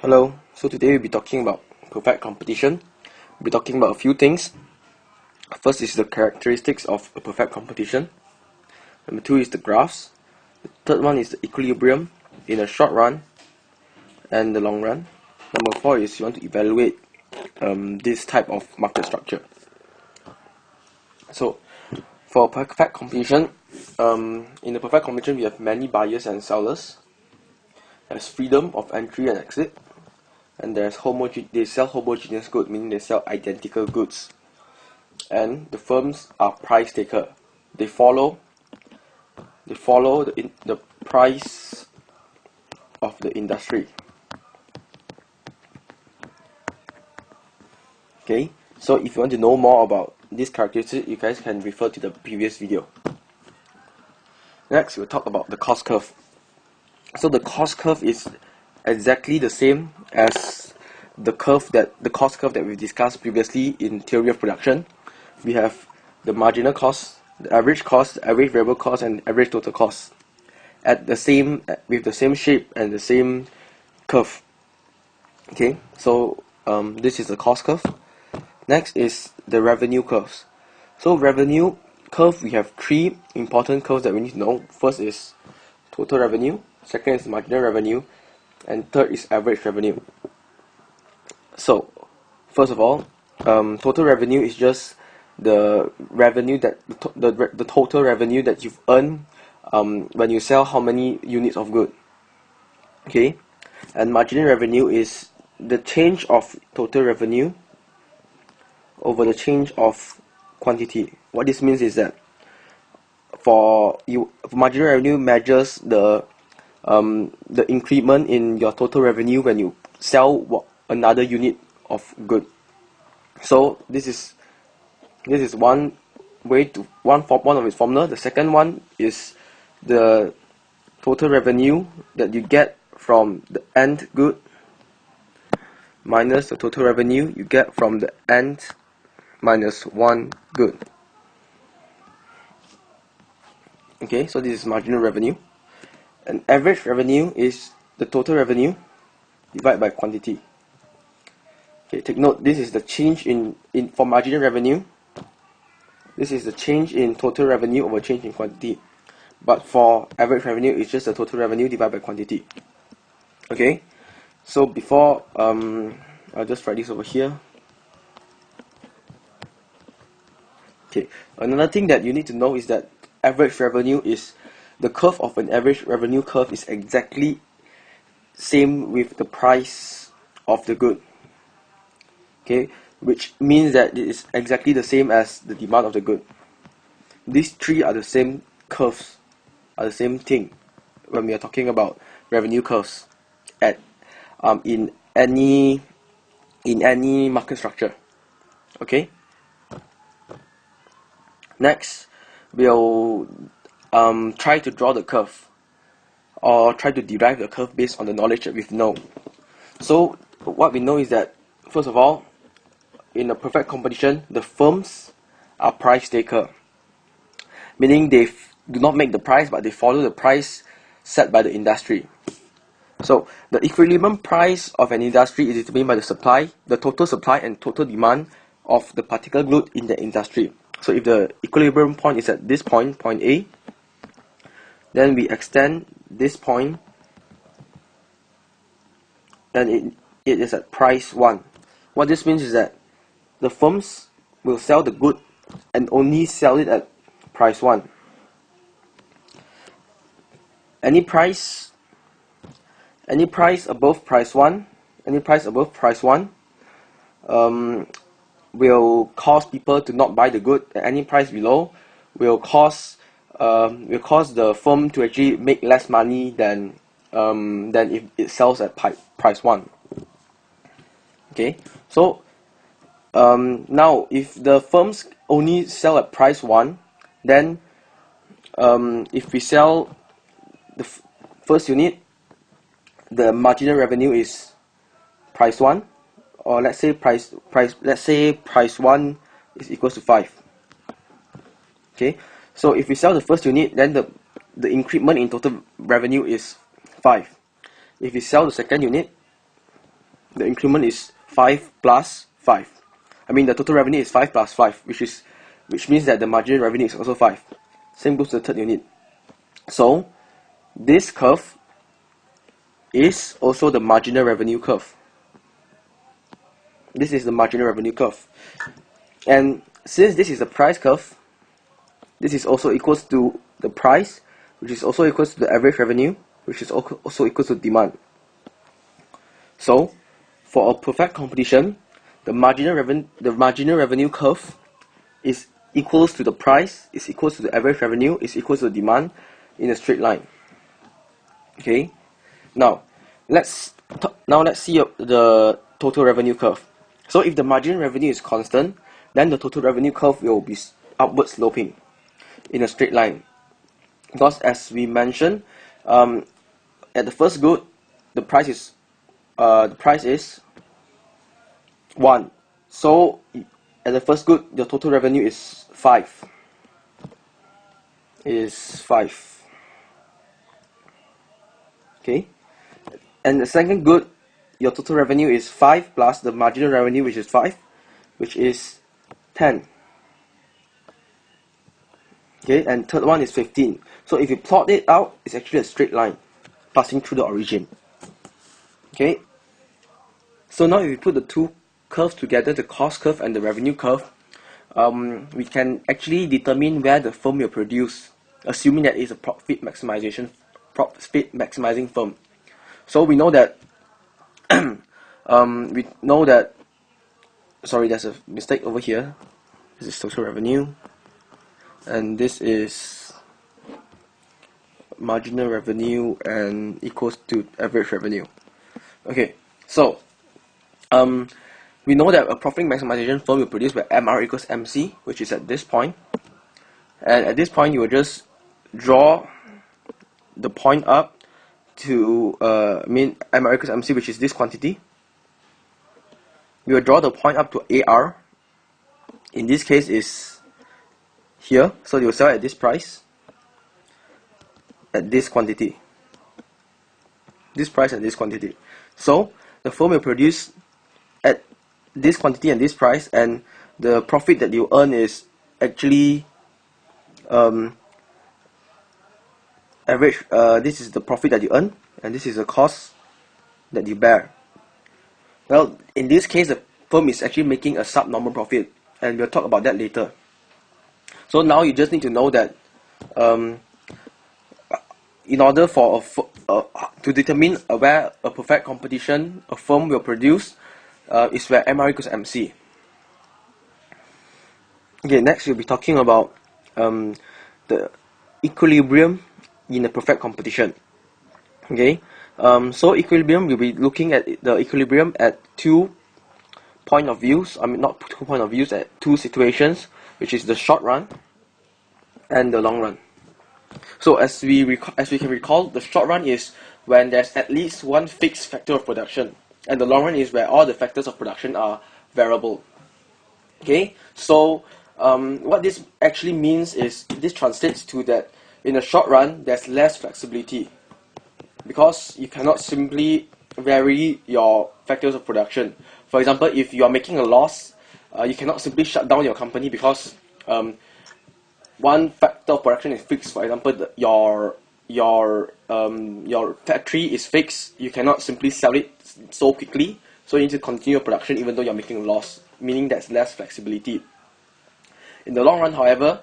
Hello, so today we'll be talking about perfect competition. We'll be talking about a few things. First is the characteristics of a perfect competition. Number two is the graphs. The third one is the equilibrium in the short run and the long run. Number four is you want to evaluate this type of market structure. So for perfect competition, in the perfect competition we have many buyers and sellers. There's freedom of entry and exit. And they sell homogeneous goods, meaning they sell identical goods. And the firms are price taker. They follow the price of the industry. Okay, so if you want to know more about these characteristics, you guys can refer to the previous video. Next, we'll talk about the cost curve. So the cost curve is exactly the same as the cost curve that we discussed previously in theory of production. We have the marginal cost, the average variable cost, and average total cost with the same shape and the same curve. Okay, so this is the cost curve. Next is the revenue curves. So revenue curve, we have three important curves that we need to know. First is total revenue, second is marginal revenue, and third is average revenue. So first of all, total revenue is just the revenue that the total revenue that you've earned when you sell how many units of good. Okay, and marginal revenue is the change of total revenue over the change of quantity. What this means is that marginal revenue measures the increment in your total revenue when you sell another unit of good. So this is one of its formula. The second one is the total revenue that you get from the end good minus the total revenue you get from the end minus one good. Okay, so this is marginal revenue. And average revenue is the total revenue divided by quantity. Okay, take note, this is the change for marginal revenue. This is the change in total revenue over change in quantity. But for average revenue, it's just the total revenue divided by quantity. Okay, so before I'll just write this over here. Okay, another thing that you need to know is that average revenue is the curve of an average revenue curve is exactly same with the price of the good. Okay, which means that it is exactly the same as the demand of the good. These three are the same curves, are the same thing when we are talking about revenue curves in any market structure. Okay. Next, we'll try to draw the curve or try to derive the curve based on the knowledge that we've known. So what we know is that, first of all, in a perfect competition, the firms are price taker, meaning they do not make the price, but they follow the price set by the industry. So the equilibrium price of an industry is determined by the total supply and total demand of the particular good in the industry. So if the equilibrium point is at this point A, then we extend this point and it is at price 1. What this means is that the firms will sell the good and only sell it at price 1. Any price above price 1, will cause people to not buy the good. Any price below will cause the firm to actually make less money than if it sells at price 1. Okay, so now if the firms only sell at price 1, then if we sell the first unit, the marginal revenue is price 1, or let's say price 1 is equals to 5. Okay, so if we sell the first unit, then the increment in total revenue is 5. If we sell the second unit, the increment is 5 plus 5. I mean the total revenue is 5 plus 5, which means that the marginal revenue is also 5. Same goes to the third unit. So this curve is also the marginal revenue curve. This is the marginal revenue curve. And since this is the price curve, this is also equals to the price, which is also equals to the average revenue, which is also equals to demand. So for a perfect competition, the marginal revenue curve is equals to the price, is equals to the average revenue, is equals to the demand in a straight line. Okay. Now let's see the total revenue curve. So if the marginal revenue is constant, then the total revenue curve will be upward sloping in a straight line. Because as we mentioned, at the first good, the price is 1. So at the first good, the total revenue is 5. Okay. And the second good, your total revenue is 5 plus the marginal revenue, which is 5, which is 10. Okay, and third one is 15. So if you plot it out, it's actually a straight line passing through the origin. Okay. So now if we put the two curves together, the cost curve and the revenue curve, we can actually determine where the firm will produce, assuming that it's a profit maximizing firm. So we know that sorry, there's a mistake over here. This is total revenue, and this is marginal revenue and equals to average revenue. Okay, so we know that a profit maximization firm will produce where MR equals MC, which is at this point, and at this point you will just draw the point up to MR equals MC, which is this quantity. You will draw the point up to AR. In this case is here, so you will sell at this price, at this quantity, this price and this quantity. So the firm will produce at this quantity and this price, and the profit that you earn is actually average. This is the profit that you earn, and this is the cost that you bear. Well, in this case, the firm is actually making a subnormal profit, and we'll talk about that later. So now you just need to know that in order for to determine where a perfect competition a firm will produce is where MR equals MC. Okay, next we'll be talking about the equilibrium in a perfect competition. Okay, so equilibrium, we'll be looking at the equilibrium at two point of views. I mean, not two point of views, at two situations, which is the short run and the long run. So as we can recall, the short run is when there's at least one fixed factor of production, and the long run is where all the factors of production are variable. Okay, so what this actually means is, this translates to that in the short run there's less flexibility, because you cannot simply vary your factors of production. For example, if you are making a loss, you cannot simply shut down your company because one factor of production is fixed. For example, your factory is fixed. You cannot simply sell it so quickly, so you need to continue production even though you're making a loss, meaning there's less flexibility. In the long run, however,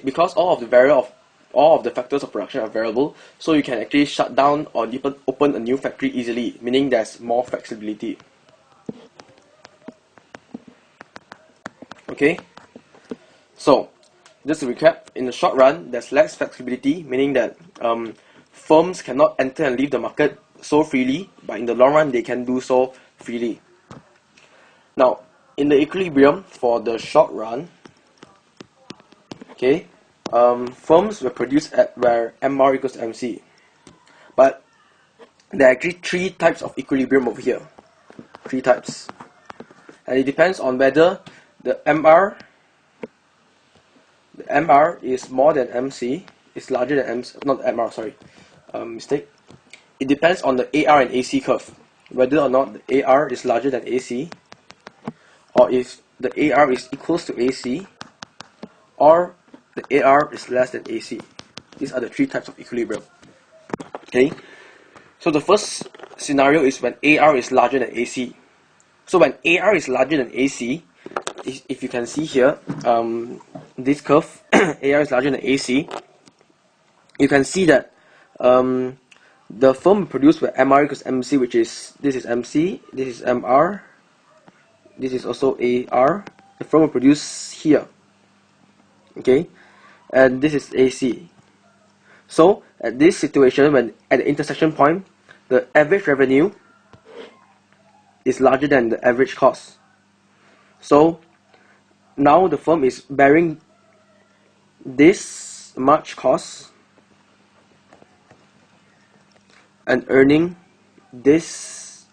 because all of the factors of production are variable, so you can actually shut down or even open a new factory easily, meaning there's more flexibility. Okay, so just to recap, in the short run there's less flexibility, meaning that firms cannot enter and leave the market so freely, but in the long run they can do so freely. Now in the equilibrium for the short run, okay, firms will produce at where MR equals MC, but there are actually three types of equilibrium over here. Three types, and it depends on whether the MR is more than MC, is larger than MC, not MR, sorry, mistake. It depends on the AR and AC curve. whether or not the AR is larger than AC, or if the AR is equals to AC, or the AR is less than AC. These are the three types of equilibrium. Okay, so the first scenario is when AR is larger than AC. So when AR is larger than AC, if you can see here, this curve, AR is larger than AC, you can see that the firm produced where MR equals MC, which is, this is MC, this is MR, this is also AR, the firm will produce here, okay, and this is AC. So at this situation, when at the intersection point, the average revenue is larger than the average cost. So now the firm is bearing this much cost and earning this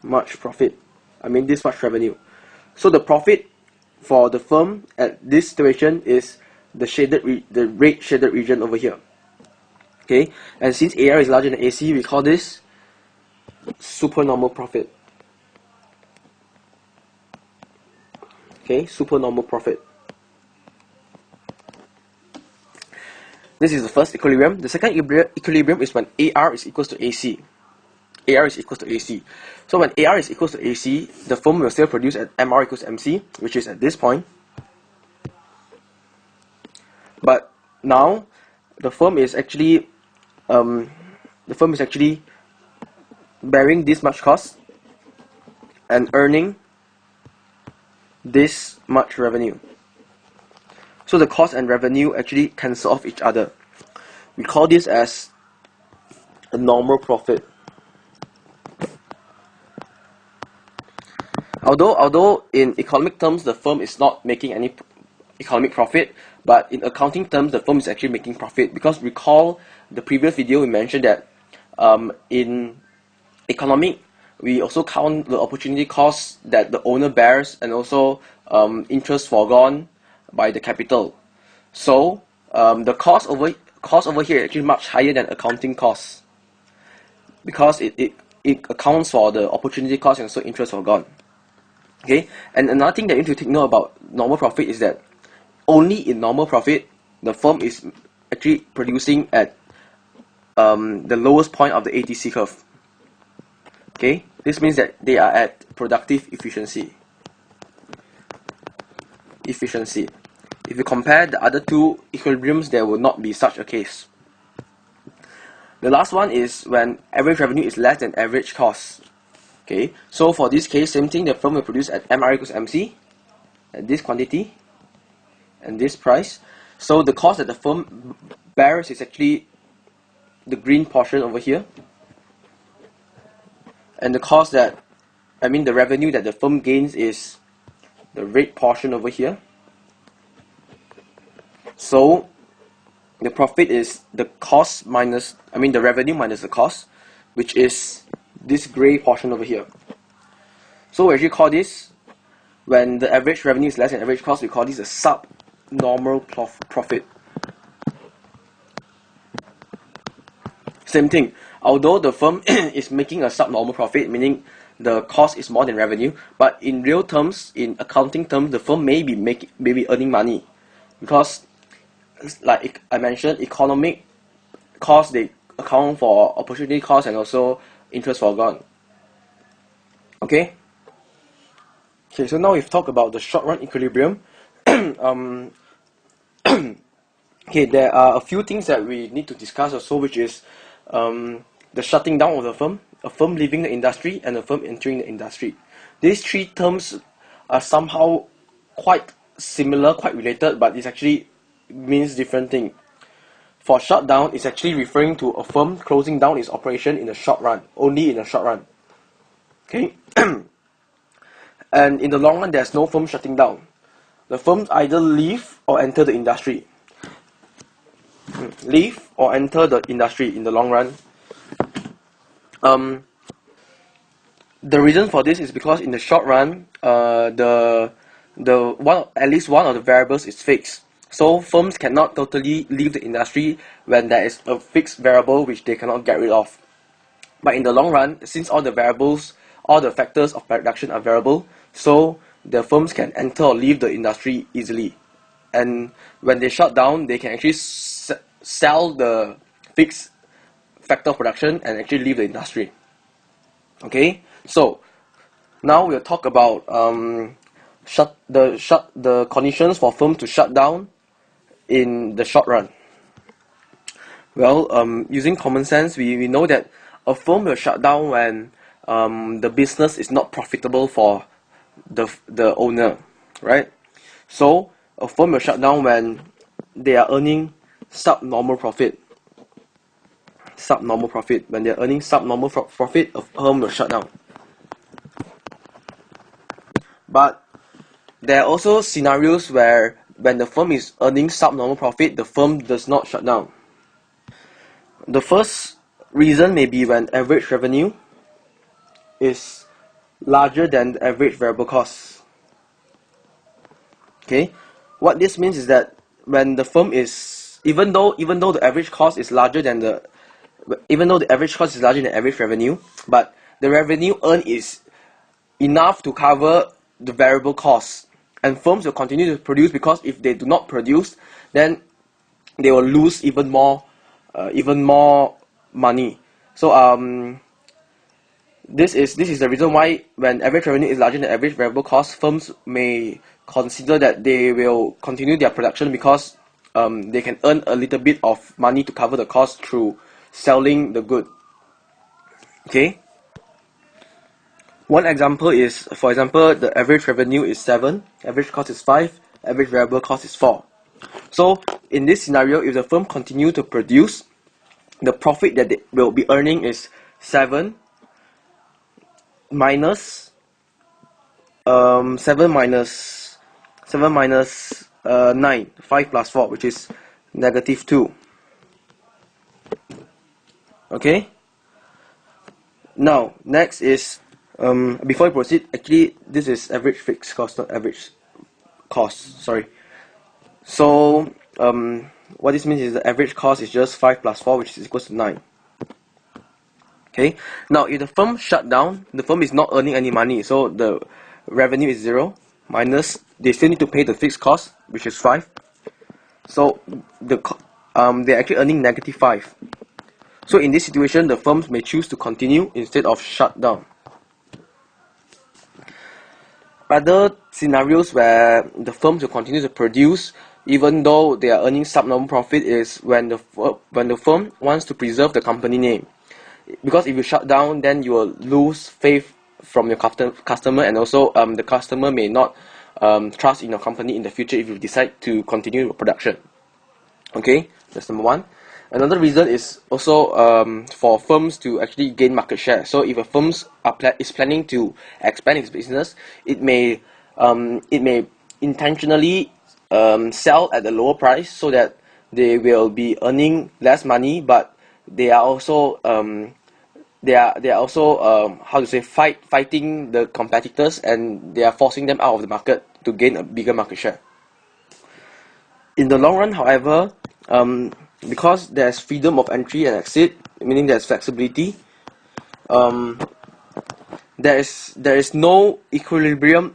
much profit. I mean this much revenue. So the profit for the firm at this situation is the red shaded region over here. Okay, and since AR is larger than AC, we call this supernormal profit. Okay, supernormal profit. This is the first equilibrium. The second equilibrium is when AR is equals to AC. AR is equals to AC. So when AR is equals to AC, the firm will still produce at MR equals MC, which is at this point. But now the firm is actually bearing this much cost and earning this much revenue. So the cost and revenue actually cancel off each other. We call this as a normal profit. Although in economic terms the firm is not making any economic profit, but in accounting terms the firm is actually making profit, because recall the previous video we mentioned that in economic we also count the opportunity costs that the owner bears and also interest foregone by the capital. So the cost over here is actually much higher than accounting costs, because it accounts for the opportunity cost and also interest foregone. Okay, and another thing that you need to take note about normal profit is that only in normal profit the firm is actually producing at the lowest point of the ATC curve. Okay, this means that they are at productive efficiency. If you compare the other two equilibriums, there will not be such a case. The last one is when average revenue is less than average cost. Okay, so for this case, same thing, the firm will produce at MR equals MC, at this quantity and this price. So the cost that the firm bears is actually the green portion over here, and the cost the revenue that the firm gains is the red portion over here. So the profit is the cost minus, the revenue minus the cost, which is this gray portion over here. So we actually call this, when the average revenue is less than average cost, we call this a subnormal profit. Same thing, although the firm is making a subnormal profit, meaning the cost is more than revenue, but in real terms, in accounting terms, the firm may be earning money, because like I mentioned, economic costs, they account for opportunity cost and also interest foregone. Okay, so now we've talked about the short run equilibrium. Okay, there are a few things that we need to discuss also, which is the shutting down of the firm, a firm leaving the industry, and a firm entering the industry. These three terms are somehow quite similar, quite related, but it actually means different thing. For shutdown, it's actually referring to a firm closing down its operation in the short run, only in the short run. Okay, and in the long run, there's no firm shutting down. The firms either leave or enter the industry. Leave or enter the industry in the long run. The reason for this is because in the short run, at least one of the variables is fixed. So firms cannot totally leave the industry when there is a fixed variable which they cannot get rid of. But in the long run, since all the variables, all the factors of production are variable, so the firms can enter or leave the industry easily. And when they shut down, they can actually sell the fixed factor of production and actually leave the industry. Okay, so now we'll talk about the conditions for firms to shut down in the short run. Well, using common sense, we know that a firm will shut down when the business is not profitable for the owner, right? So a firm will shut down when they are earning subnormal profit. When they are earning subnormal profit, a firm will shut down. But there are also scenarios where when the firm is earning subnormal profit, the firm does not shut down. The first reason may be when average revenue is larger than the average variable cost. Okay, what this means is that when the firm is, even though the average cost is larger than the average revenue, but the revenue earned is enough to cover the variable costs, and firms will continue to produce, because if they do not produce, then they will lose even more money. So this is the reason why when average revenue is larger than average variable cost, firms may consider that they will continue their production, because they can earn a little bit of money to cover the cost through selling the good. Okay, one example is, for example, the average revenue is 7, average cost is 5, average variable cost is 4. So in this scenario, if the firm continue to produce, the profit that they will be earning is 7 minus 9, 5 plus 4, which is -2. Okay, now next is, before we proceed, actually this is average fixed cost, not average cost, sorry. So what this means is the average cost is just 5 plus 4, which is equals to 9. Okay, now if the firm shut down, the firm is not earning any money, so the revenue is 0, minus, they still need to pay the fixed cost, which is 5. So they're actually earning -5. So in this situation, the firms may choose to continue instead of shut down. Other scenarios where the firms will continue to produce even though they are earning subnormal profit is when the firm wants to preserve the company name. Because if you shut down, then you will lose faith from your customer, and also the customer may not trust in your company in the future if you decide to continue your production. Okay, that's number one. Another reason is also for firms to actually gain market share. So if a firm is planning to expand its business, it may intentionally sell at a lower price so that they will be earning less money, but they are also fighting the competitors, and they are forcing them out of the market to gain a bigger market share. In the long run, however, because there's freedom of entry and exit, meaning there's flexibility, there is no equilibrium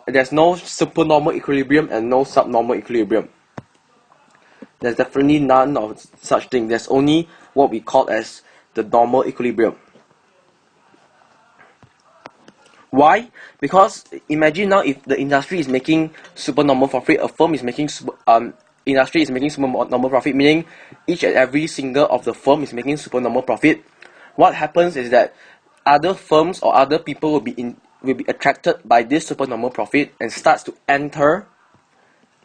there's no supernormal equilibrium and no subnormal equilibrium. There's definitely none of such thing. There's only what we call as the normal equilibrium. Why? Because imagine now, if the industry is making supernormal profit, a firm is making industry is making supernormal profit, meaning each and every single of the firm is making supernormal profit. What happens is that other firms or other people will be attracted by this supernormal profit and starts to enter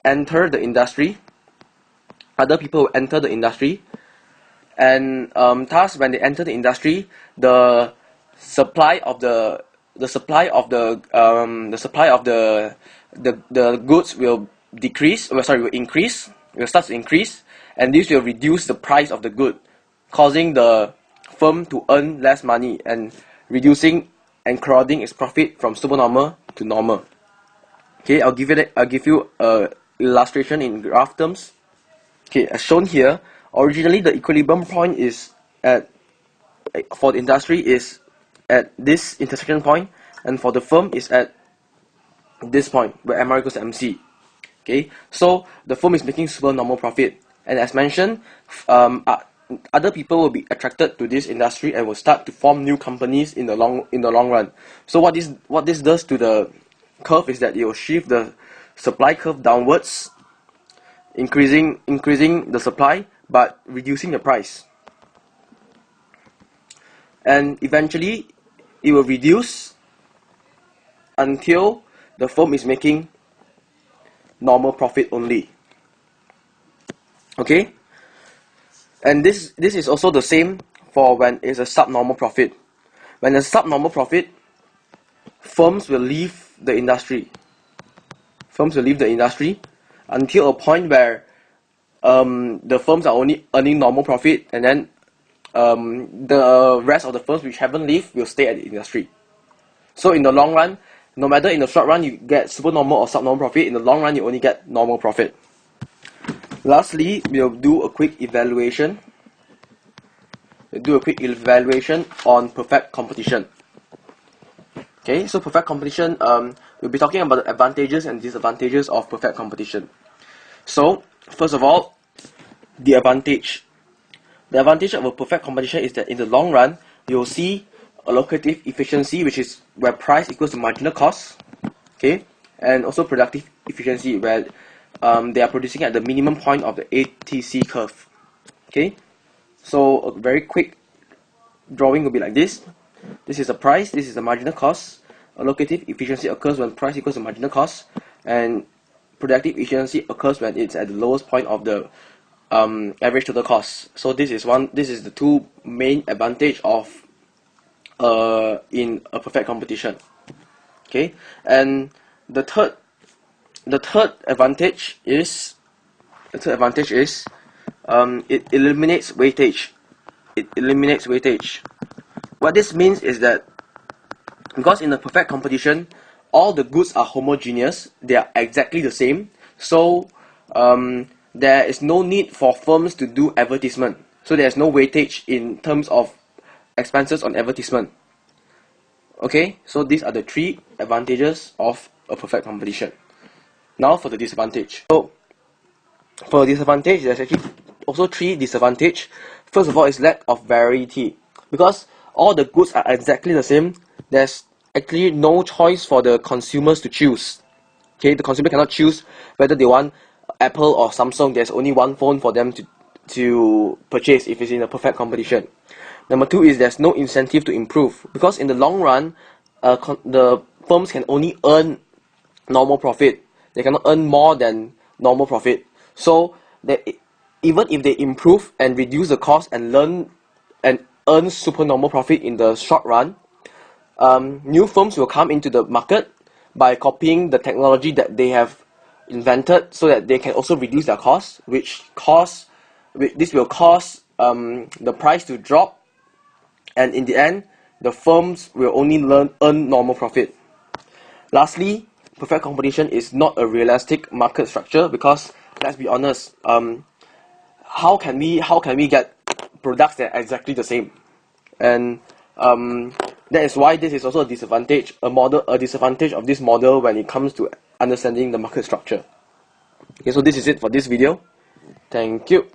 the industry. Other people will enter the industry, and thus when they enter the industry, the supply of the goods will start to increase, and this will reduce the price of the good, causing the firm to earn less money and reducing and crowding its profit from supernormal to normal. Okay, I'll give you a illustration in graph terms. Okay, as shown here, originally the equilibrium point is at for the industry is at this intersection point, and for the firm is at this point where MR equals to MC. Okay, so the firm is making super normal profit, and as mentioned, other people will be attracted to this industry and will start to form new companies in the long run. So what this does to the curve is that it will shift the supply curve downwards, increasing the supply but reducing the price, and eventually it will reduce until the firm is making normal profit only. Okay, and this is also the same for when it's a subnormal profit. When a subnormal profit, firms will leave the industry. Firms will leave the industry until a point where the firms are only earning normal profit, and then the rest of the firms which haven't left will stay at the industry. So in the long run, no matter in the short run you get supernormal or subnormal profit, in the long run you only get normal profit. Lastly, we'll do a quick evaluation. On perfect competition. Okay, so perfect competition, we'll be talking about the advantages and disadvantages of perfect competition. So, first of all, the advantage. The advantage of a perfect competition is that in the long run, you'll see allocative efficiency, which is where price equals to marginal cost. Okay, and also productive efficiency, where they are producing at the minimum point of the ATC curve. Okay, so a very quick drawing will be like this. This is a price, this is a marginal cost. Allocative efficiency occurs when price equals to marginal cost, and productive efficiency occurs when it's at the lowest point of the average total cost. So this is the two main advantage of in a perfect competition. Okay, and the third advantage is it eliminates weightage. What this means is that because in a perfect competition, all the goods are homogeneous, they are exactly the same, so there is no need for firms to do advertisement. So there's no weightage in terms of expenses on advertisement. Okay, so these are the three advantages of a perfect competition. Now for the disadvantage. So for disadvantage, there's actually also three disadvantages. First of all is lack of variety. Because all the goods are exactly the same, there's actually no choice for the consumers to choose. Okay, the consumer cannot choose whether they want Apple or Samsung. There's only one phone for them to purchase if it's in a perfect competition. Number two is there's no incentive to improve, because in the long run, the firms can only earn normal profit. They cannot earn more than normal profit. So even if they improve and reduce the cost and earn super normal profit in the short run, new firms will come into the market by copying the technology that they have invented, so that they can also reduce their costs, this will cause the price to drop, and in the end, the firms will only earn normal profit. Lastly, perfect competition is not a realistic market structure, because let's be honest, how can we get products that are exactly the same? And that is why this is also a disadvantage of this model when it comes to understanding the market structure. Okay, so this is it for this video. Thank you.